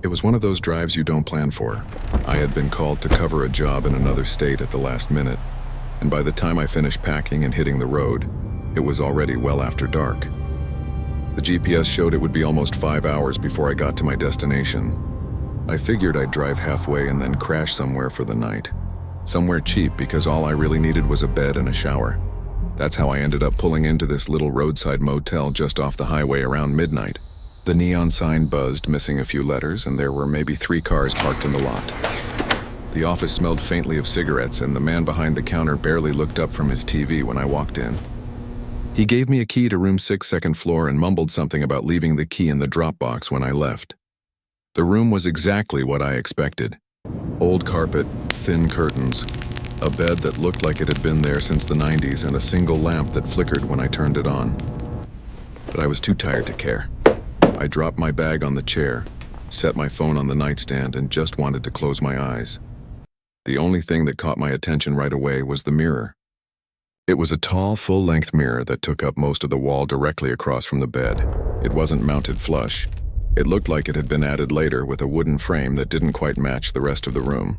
It was one of those drives you don't plan for. I had been called to cover a job in another state at the last minute, and by the time I finished packing and hitting the road, it was already well after dark. The GPS showed it would be almost 5 hours before I got to my destination. I figured I'd drive halfway and then crash somewhere for the night. Somewhere cheap because all I really needed was a bed and a shower. That's how I ended up pulling into this little roadside motel just off the highway around midnight. The neon sign buzzed, missing a few letters, and there were maybe 3 cars parked in the lot. The office smelled faintly of cigarettes, and the man behind the counter barely looked up from his TV when I walked in. He gave me a key to room 6, second floor, and mumbled something about leaving the key in the drop box when I left. The room was exactly what I expected. Old carpet, thin curtains, a bed that looked like it had been there since the 90s, and a single lamp that flickered when I turned it on. But I was too tired to care. I dropped my bag on the chair, set my phone on the nightstand, and just wanted to close my eyes. The only thing that caught my attention right away was the mirror. It was a tall, full-length mirror that took up most of the wall directly across from the bed. It wasn't mounted flush. It looked like it had been added later with a wooden frame that didn't quite match the rest of the room.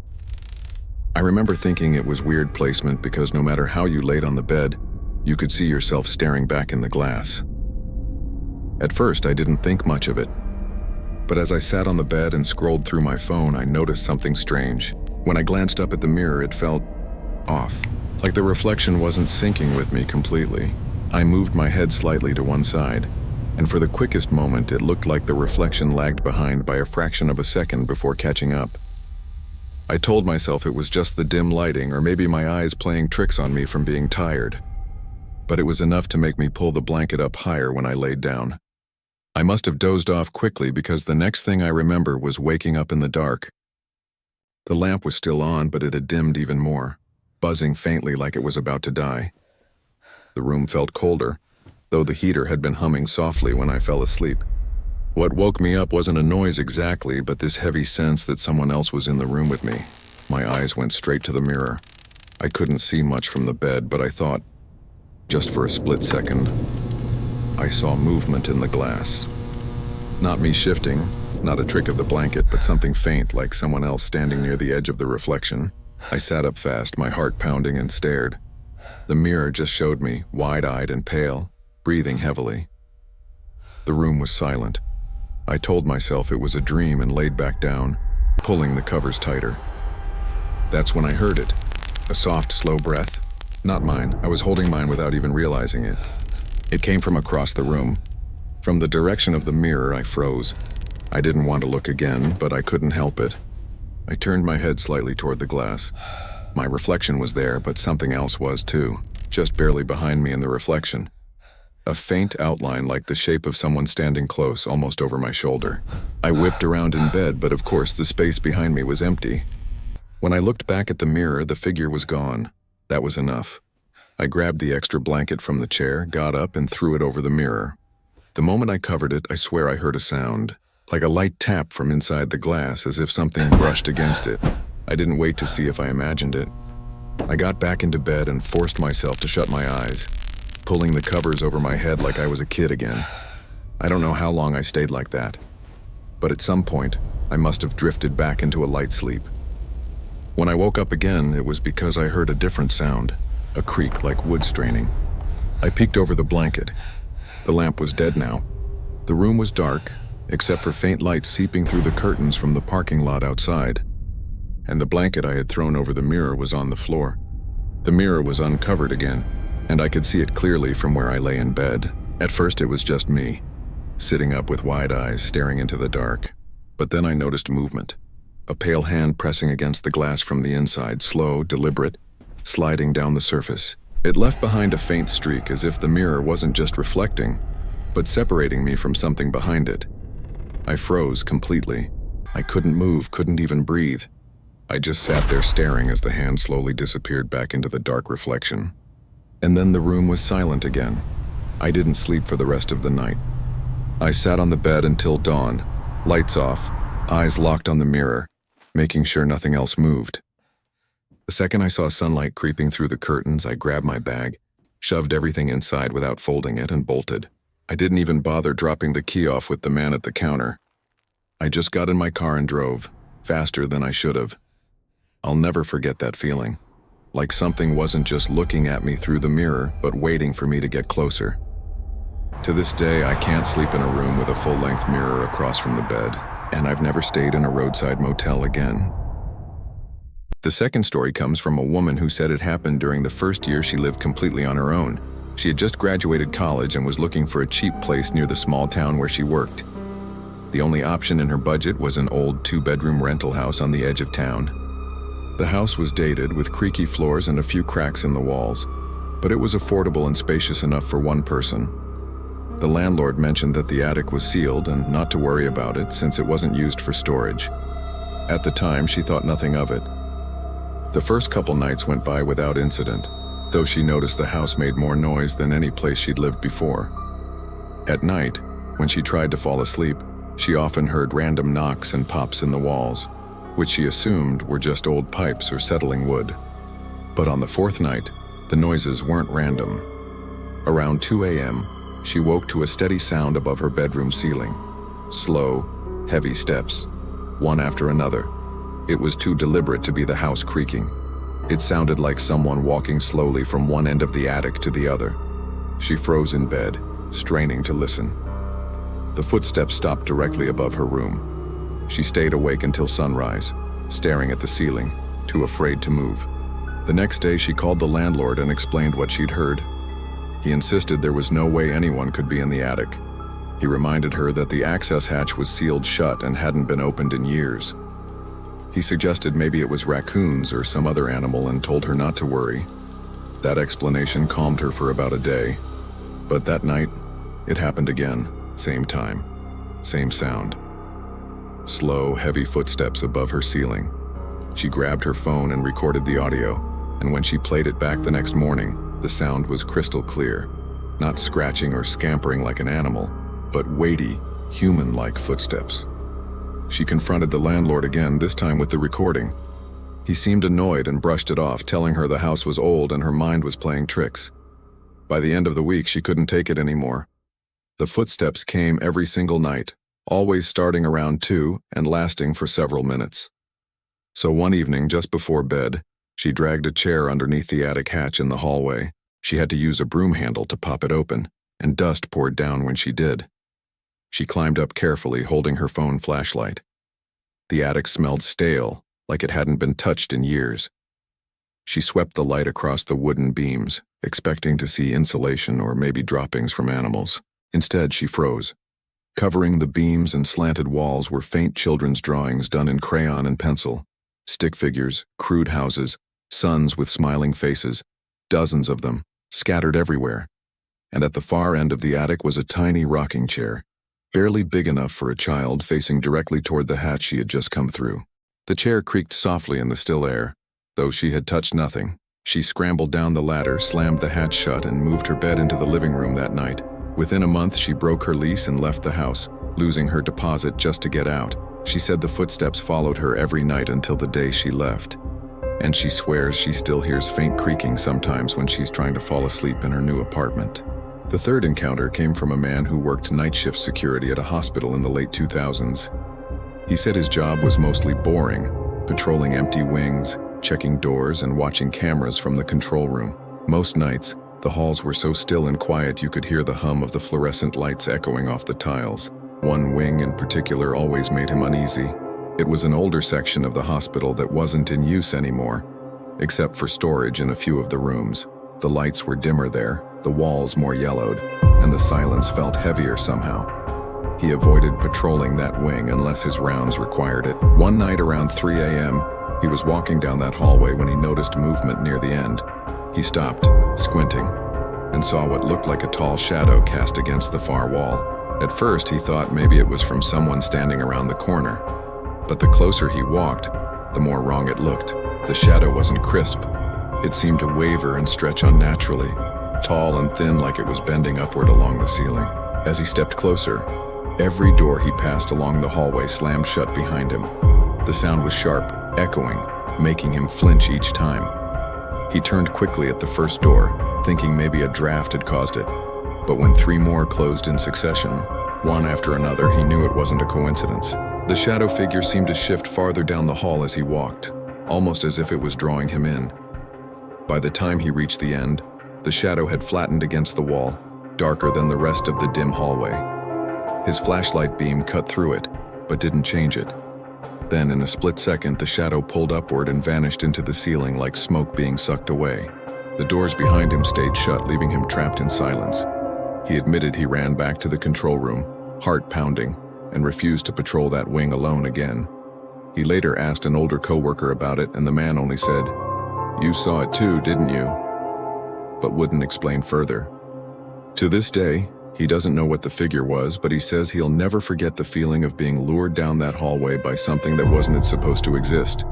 I remember thinking it was weird placement because no matter how you laid on the bed, you could see yourself staring back in the glass. At first, I didn't think much of it. But as I sat on the bed and scrolled through my phone, I noticed something strange. When I glanced up at the mirror, it felt off, like the reflection wasn't syncing with me completely. I moved my head slightly to one side, and for the quickest moment, it looked like the reflection lagged behind by a fraction of a second before catching up. I told myself it was just the dim lighting or maybe my eyes playing tricks on me from being tired. But it was enough to make me pull the blanket up higher when I laid down. I must have dozed off quickly because the next thing I remember was waking up in the dark. The lamp was still on, but it had dimmed even more, buzzing faintly like it was about to die. The room felt colder, though the heater had been humming softly when I fell asleep. What woke me up wasn't a noise exactly, but this heavy sense that someone else was in the room with me. My eyes went straight to the mirror. I couldn't see much from the bed, but I thought, just for a split second, I saw movement in the glass. Not me shifting, not a trick of the blanket, but something faint like someone else standing near the edge of the reflection. I sat up fast, my heart pounding, and stared. The mirror just showed me, wide-eyed and pale, breathing heavily. The room was silent. I told myself it was a dream and laid back down, pulling the covers tighter. That's when I heard it. A soft, slow breath. Not mine. I was holding mine without even realizing it. It came from across the room. From the direction of the mirror, I froze. I didn't want to look again, but I couldn't help it. I turned my head slightly toward the glass. My reflection was there, but something else was too, just barely behind me in the reflection. A faint outline like the shape of someone standing close, almost over my shoulder. I whipped around in bed, but of course the space behind me was empty. When I looked back at the mirror, the figure was gone. That was enough. I grabbed the extra blanket from the chair, got up, and threw it over the mirror. The moment I covered it, I swear I heard a sound, like a light tap from inside the glass, as if something brushed against it. I didn't wait to see if I imagined it. I got back into bed and forced myself to shut my eyes, pulling the covers over my head like I was a kid again. I don't know how long I stayed like that, but at some point, I must have drifted back into a light sleep. When I woke up again, it was because I heard a different sound. A creak like wood straining. I peeked over the blanket. The lamp was dead now. The room was dark, except for faint light seeping through the curtains from the parking lot outside. And the blanket I had thrown over the mirror was on the floor. The mirror was uncovered again, and I could see it clearly from where I lay in bed. At first it was just me, sitting up with wide eyes staring into the dark. But then I noticed movement. A pale hand pressing against the glass from the inside, slow, deliberate, sliding down the surface. It left behind a faint streak, as if the mirror wasn't just reflecting, but separating me from something behind it. I froze completely. I couldn't move, couldn't even breathe. I just sat there staring as the hand slowly disappeared back into the dark reflection. And then the room was silent again. I didn't sleep for the rest of the night. I sat on the bed until dawn, lights off, eyes locked on the mirror, making sure nothing else moved. The second I saw sunlight creeping through the curtains, I grabbed my bag, shoved everything inside without folding it, and bolted. I didn't even bother dropping the key off with the man at the counter. I just got in my car and drove, faster than I should have. I'll never forget that feeling. Like something wasn't just looking at me through the mirror, but waiting for me to get closer. To this day, I can't sleep in a room with a full-length mirror across from the bed, and I've never stayed in a roadside motel again. The second story comes from a woman who said it happened during the first year she lived completely on her own. She had just graduated college and was looking for a cheap place near the small town where she worked. The only option in her budget was an old 2-bedroom rental house on the edge of town. The house was dated with creaky floors and a few cracks in the walls, but it was affordable and spacious enough for one person. The landlord mentioned that the attic was sealed and not to worry about it since it wasn't used for storage. At the time, she thought nothing of it. The first couple nights went by without incident, though she noticed the house made more noise than any place she'd lived before. At night, when she tried to fall asleep, she often heard random knocks and pops in the walls, which she assumed were just old pipes or settling wood. But on the fourth night, the noises weren't random. Around 2 a.m., she woke to a steady sound above her bedroom ceiling. Slow, heavy steps, one after another. It was too deliberate to be the house creaking. It sounded like someone walking slowly from one end of the attic to the other. She froze in bed, straining to listen. The footsteps stopped directly above her room. She stayed awake until sunrise, staring at the ceiling, too afraid to move. The next day, she called the landlord and explained what she'd heard. He insisted there was no way anyone could be in the attic. He reminded her that the access hatch was sealed shut and hadn't been opened in years. He suggested maybe it was raccoons or some other animal and told her not to worry. That explanation calmed her for about a day. But that night, it happened again. Same time, same sound. Slow, heavy footsteps above her ceiling. She grabbed her phone and recorded the audio, and when she played it back the next morning, the sound was crystal clear. Not scratching or scampering like an animal, but weighty, human-like footsteps. She confronted the landlord again, this time with the recording. He seemed annoyed and brushed it off, telling her the house was old and her mind was playing tricks. By the end of the week, she couldn't take it anymore. The footsteps came every single night, always starting around 2 and lasting for several minutes. So one evening, just before bed, she dragged a chair underneath the attic hatch in the hallway. She had to use a broom handle to pop it open, and dust poured down when she did. She climbed up carefully, holding her phone flashlight. The attic smelled stale, like it hadn't been touched in years. She swept the light across the wooden beams, expecting to see insulation or maybe droppings from animals. Instead, she froze. Covering the beams and slanted walls were faint children's drawings done in crayon and pencil. Stick figures, crude houses, suns with smiling faces, dozens of them, scattered everywhere. And at the far end of the attic was a tiny rocking chair, barely big enough for a child, facing directly toward the hatch she had just come through. The chair creaked softly in the still air, though she had touched nothing. She scrambled down the ladder, slammed the hatch shut, and moved her bed into the living room that night. Within a month, she broke her lease and left the house, losing her deposit just to get out. She said the footsteps followed her every night until the day she left. And she swears she still hears faint creaking sometimes when she's trying to fall asleep in her new apartment. The third encounter came from a man who worked night shift security at a hospital in the late 2000s. He said his job was mostly boring, patrolling empty wings, checking doors, and watching cameras from the control room. Most nights, the halls were so still and quiet you could hear the hum of the fluorescent lights echoing off the tiles. One wing in particular always made him uneasy. It was an older section of the hospital that wasn't in use anymore, except for storage in a few of the rooms. The lights were dimmer there, the walls more yellowed, and the silence felt heavier somehow. He avoided patrolling that wing unless his rounds required it. One night around 3 a.m., he was walking down that hallway when he noticed movement near the end. He stopped, squinting, and saw what looked like a tall shadow cast against the far wall. At first, he thought maybe it was from someone standing around the corner. But the closer he walked, the more wrong it looked. The shadow wasn't crisp. It seemed to waver and stretch unnaturally, tall and thin like it was bending upward along the ceiling. As he stepped closer, every door he passed along the hallway slammed shut behind him. The sound was sharp, echoing, making him flinch each time. He turned quickly at the first door, thinking maybe a draft had caused it. But when 3 more closed in succession, one after another, he knew it wasn't a coincidence. The shadow figure seemed to shift farther down the hall as he walked, almost as if it was drawing him in. By the time he reached the end, the shadow had flattened against the wall, darker than the rest of the dim hallway. His flashlight beam cut through it, but didn't change it. Then, in a split second, the shadow pulled upward and vanished into the ceiling like smoke being sucked away. The doors behind him stayed shut, leaving him trapped in silence. He admitted he ran back to the control room, heart pounding, and refused to patrol that wing alone again. He later asked an older coworker about it, and the man only said, "You saw it too, didn't you?" But wouldn't explain further. To this day, he doesn't know what the figure was, but he says he'll never forget the feeling of being lured down that hallway by something that wasn't supposed to exist.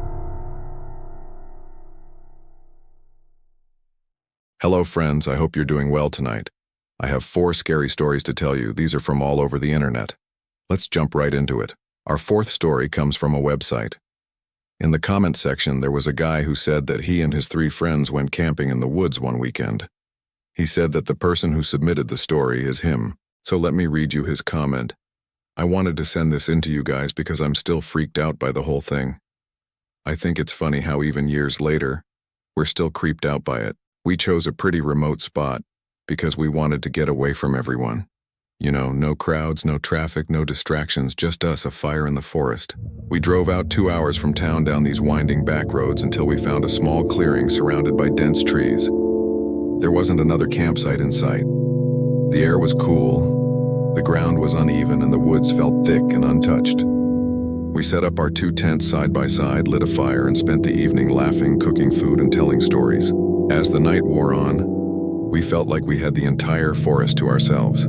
Hello friends, I hope you're doing well tonight. I have 4 scary stories to tell you. These are from all over the internet. Let's jump right into it. Our 4th story comes from a website. In the comment section, there was a guy who said that he and his 3 friends went camping in the woods one weekend. He said that the person who submitted the story is him, so let me read you his comment. I wanted to send this in to you guys because I'm still freaked out by the whole thing. I think it's funny how even years later, we're still creeped out by it. We chose a pretty remote spot because we wanted to get away from everyone. You know, no crowds, no traffic, no distractions, just us, a fire in the forest. We drove out 2 hours from town down these winding back roads until we found a small clearing surrounded by dense trees. There wasn't another campsite in sight. The air was cool, the ground was uneven, and the woods felt thick and untouched. We set up our 2 tents side by side, lit a fire, and spent the evening laughing, cooking food, and telling stories. As the night wore on, we felt like we had the entire forest to ourselves.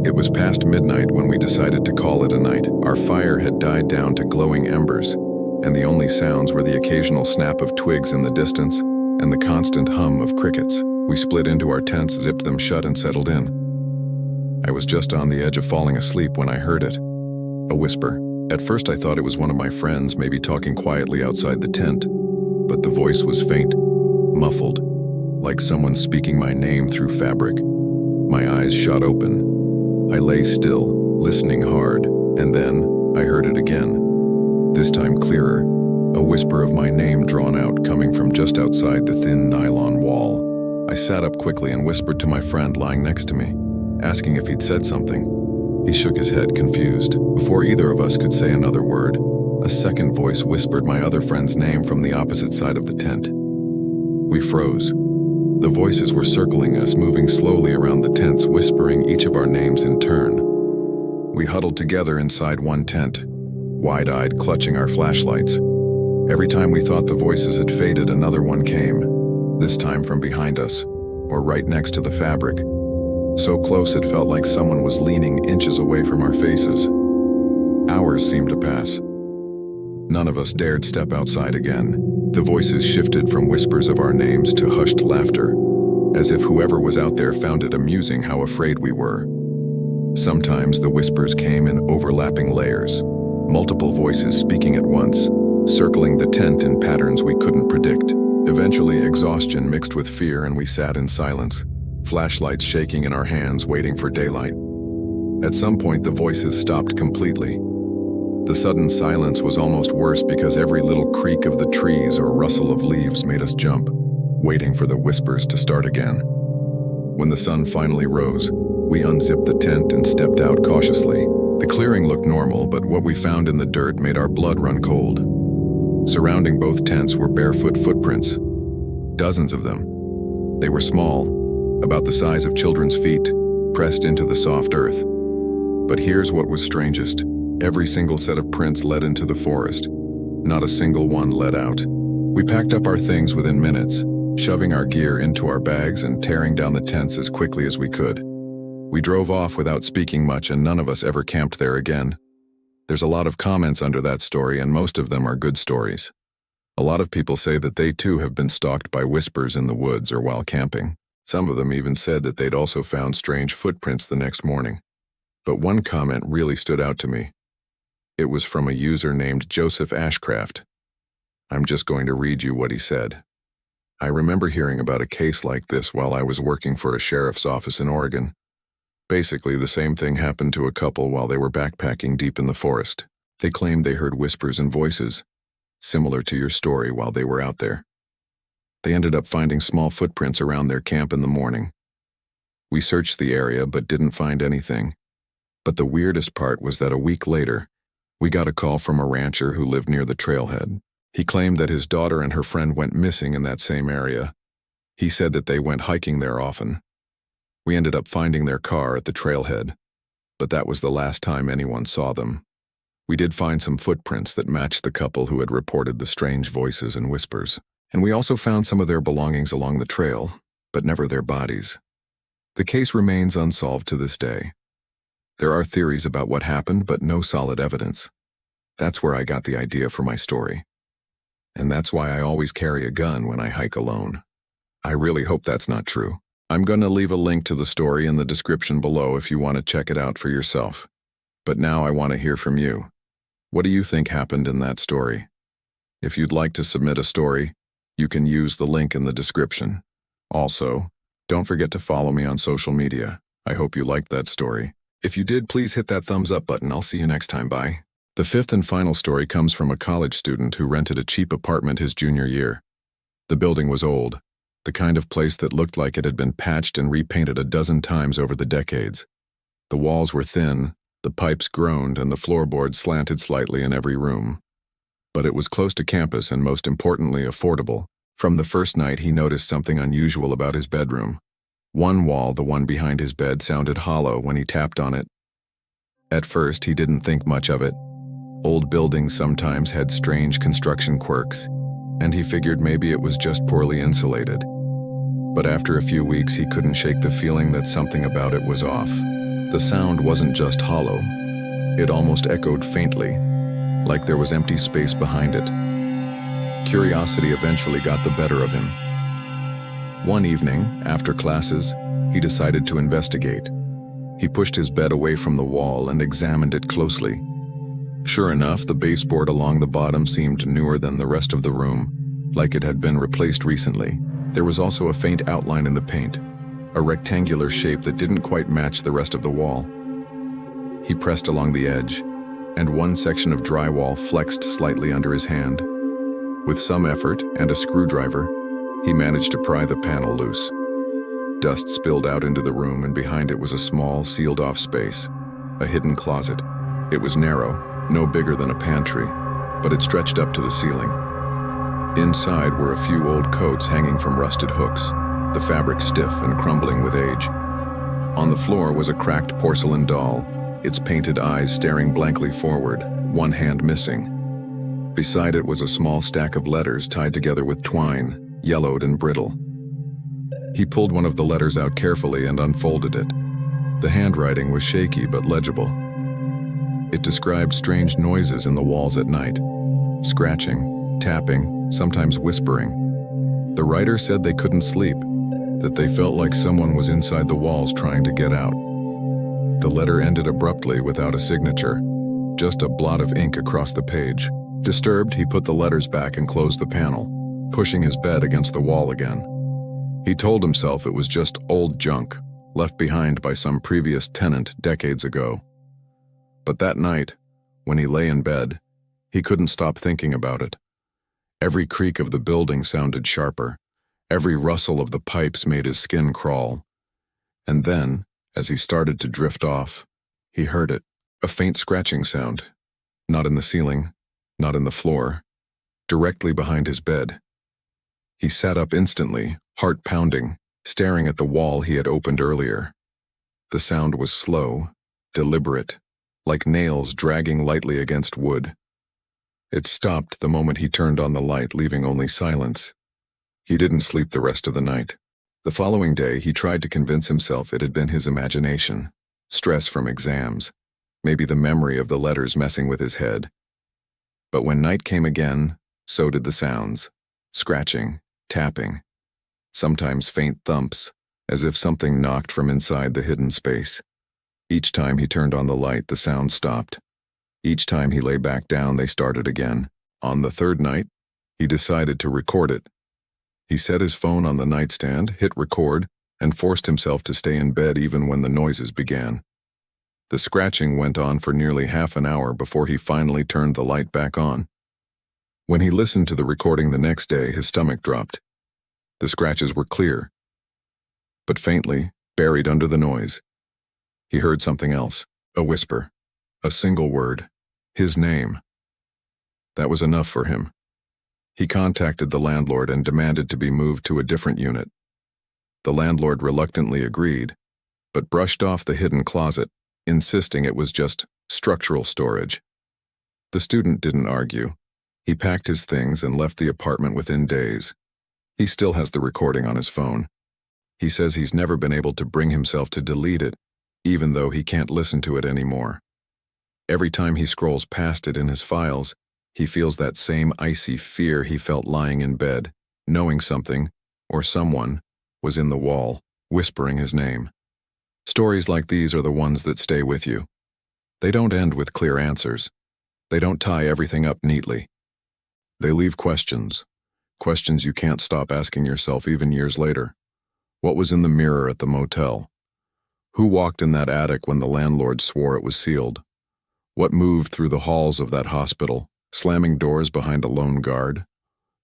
It was past midnight when we decided to call it a night. Our fire had died down to glowing embers, and the only sounds were the occasional snap of twigs in the distance and the constant hum of crickets. We split into our tents, zipped them shut, and settled in. I was just on the edge of falling asleep when I heard it. A whisper. At first I thought it was one of my friends, maybe talking quietly outside the tent, but the voice was faint, muffled, like someone speaking my name through fabric. My eyes shot open. I lay still, listening hard, and then I heard it again. This time clearer, a whisper of my name drawn out, coming from just outside the thin nylon wall. I sat up quickly and whispered to my friend lying next to me, asking if he'd said something. He shook his head, confused. Before either of us could say another word, a second voice whispered my other friend's name from the opposite side of the tent. We froze. The voices were circling us, moving slowly around the tents, whispering each of our names in turn. We huddled together inside one tent, wide-eyed, clutching our flashlights. Every time we thought the voices had faded, another one came, this time from behind us, or right next to the fabric. So close it felt like someone was leaning inches away from our faces. Hours seemed to pass. None of us dared step outside again. The voices shifted from whispers of our names to hushed laughter, as if whoever was out there found it amusing how afraid we were. Sometimes the whispers came in overlapping layers, multiple voices speaking at once, circling the tent in patterns we couldn't predict. Eventually, exhaustion mixed with fear, and we sat in silence, flashlights shaking in our hands, waiting for daylight. At some point, the voices stopped completely. The sudden silence was almost worse because every little creak of the trees or rustle of leaves made us jump, waiting for the whispers to start again. When the sun finally rose, we unzipped the tent and stepped out cautiously. The clearing looked normal, but what we found in the dirt made our blood run cold. Surrounding both tents were barefoot footprints, dozens of them. They were small, about the size of children's feet, pressed into the soft earth. But here's what was strangest. Every single set of prints led into the forest. Not a single one led out. We packed up our things within minutes, shoving our gear into our bags and tearing down the tents as quickly as we could. We drove off without speaking much, and none of us ever camped there again. There's a lot of comments under that story, and most of them are good stories. A lot of people say that they too have been stalked by whispers in the woods or while camping. Some of them even said that they'd also found strange footprints the next morning. But one comment really stood out to me. It was from a user named Joseph Ashcraft. I'm just going to read you what he said. I remember hearing about a case like this while I was working for a sheriff's office in Oregon. Basically, the same thing happened to a couple while they were backpacking deep in the forest. They claimed they heard whispers and voices, similar to your story while they were out there. They ended up finding small footprints around their camp in the morning. We searched the area but didn't find anything. But the weirdest part was that a week later, we got a call from a rancher who lived near the trailhead. He claimed that his daughter and her friend went missing in that same area. He said that they went hiking there often. We ended up finding their car at the trailhead, but that was the last time anyone saw them. We did find some footprints that matched the couple who had reported the strange voices and whispers, and we also found some of their belongings along the trail, but never their bodies. The case remains unsolved to this day. There are theories about what happened, but no solid evidence. That's where I got the idea for my story. And that's why I always carry a gun when I hike alone. I really hope that's not true. I'm going to leave a link to the story in the description below if you want to check it out for yourself. But now I want to hear from you. What do you think happened in that story? If you'd like to submit a story, you can use the link in the description. Also, don't forget to follow me on social media. I hope you liked that story. If you did, please hit that thumbs up button. I'll see you next time. Bye. The fifth and final story comes from a college student who rented a cheap apartment his junior year. The building was old, the kind of place that looked like it had been patched and repainted a dozen times over the decades. The walls were thin, the pipes groaned, and the floorboards slanted slightly in every room. But it was close to campus and, most importantly, affordable. From the first night, he noticed something unusual about his bedroom. One wall, the one behind his bed, sounded hollow when he tapped on it. At first, he didn't think much of it. Old buildings sometimes had strange construction quirks, and he figured maybe it was just poorly insulated. But after a few weeks, he couldn't shake the feeling that something about it was off. The sound wasn't just hollow. It almost echoed faintly, like there was empty space behind it. Curiosity eventually got the better of him. One evening, after classes, he decided to investigate. He pushed his bed away from the wall and examined it closely. Sure enough, the baseboard along the bottom seemed newer than the rest of the room, like it had been replaced recently. There was also a faint outline in the paint, a rectangular shape that didn't quite match the rest of the wall. He pressed along the edge, and one section of drywall flexed slightly under his hand. With some effort and a screwdriver, he managed to pry the panel loose. Dust spilled out into the room, and behind it was a small, sealed-off space, a hidden closet. It was narrow, no bigger than a pantry, but it stretched up to the ceiling. Inside were a few old coats hanging from rusted hooks, the fabric stiff and crumbling with age. On the floor was a cracked porcelain doll, its painted eyes staring blankly forward, one hand missing. Beside it was a small stack of letters tied together with twine, yellowed and brittle. He pulled one of the letters out carefully and unfolded it. The handwriting was shaky but legible. It described strange noises in the walls at night, scratching, tapping, sometimes whispering. The writer said they couldn't sleep, that they felt like someone was inside the walls trying to get out. The letter ended abruptly without a signature, just a blot of ink across the page. Disturbed, he put the letters back and closed the panel, pushing his bed against the wall again. He told himself it was just old junk, left behind by some previous tenant decades ago. But that night, when he lay in bed, he couldn't stop thinking about it. Every creak of the building sounded sharper. Every rustle of the pipes made his skin crawl. And then, as he started to drift off, he heard it, a faint scratching sound. Not in the ceiling, not in the floor, directly behind his bed. He sat up instantly, heart pounding, staring at the wall he had opened earlier. The sound was slow, deliberate, like nails dragging lightly against wood. It stopped the moment he turned on the light, leaving only silence. He didn't sleep the rest of the night. The following day, he tried to convince himself it had been his imagination, stress from exams, maybe the memory of the letters messing with his head. But when night came again, so did the sounds, scratching, tapping, sometimes faint thumps, as if something knocked from inside the hidden space. Each time he turned on the light, the sound stopped. Each time he lay back down, they started again. On the third night, he decided to record it. He set his phone on the nightstand, hit record, and forced himself to stay in bed even when the noises began. The scratching went on for nearly half an hour before he finally turned the light back on. When he listened to the recording the next day, his stomach dropped. The scratches were clear, but faintly, buried under the noise. He heard something else, a whisper, a single word, his name. That was enough for him. He contacted the landlord and demanded to be moved to a different unit. The landlord reluctantly agreed, but brushed off the hidden closet, insisting it was just structural storage. The student didn't argue. He packed his things and left the apartment within days. He still has the recording on his phone. He says he's never been able to bring himself to delete it, even though he can't listen to it anymore. Every time he scrolls past it in his files, he feels that same icy fear he felt lying in bed, knowing something, or someone, was in the wall, whispering his name. Stories like these are the ones that stay with you. They don't end with clear answers. They don't tie everything up neatly. They leave questions you can't stop asking yourself even years later. What was in the mirror at the motel? Who walked in that attic when the landlord swore it was sealed? What moved through the halls of that hospital, slamming doors behind a lone guard?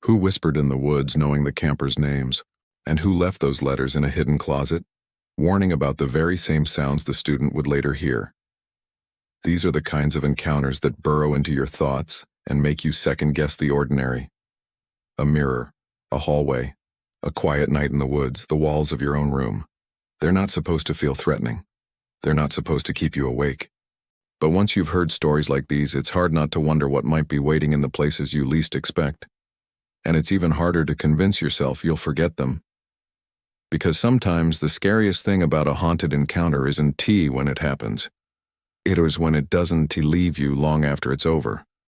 Who whispered in the woods knowing the campers' names? And who left those letters in a hidden closet, warning about the very same sounds the student would later hear? These are the kinds of encounters that burrow into your thoughts and make you second-guess the ordinary. A mirror, a hallway, a quiet night in the woods, the walls of your own room. They're not supposed to feel threatening. They're not supposed to keep you awake. But once you've heard stories like these, it's hard not to wonder what might be waiting in the places you least expect. And it's even harder to convince yourself you'll forget them. Because sometimes the scariest thing about a haunted encounter isn't when it happens. It is when it doesn't leave you long after it's over.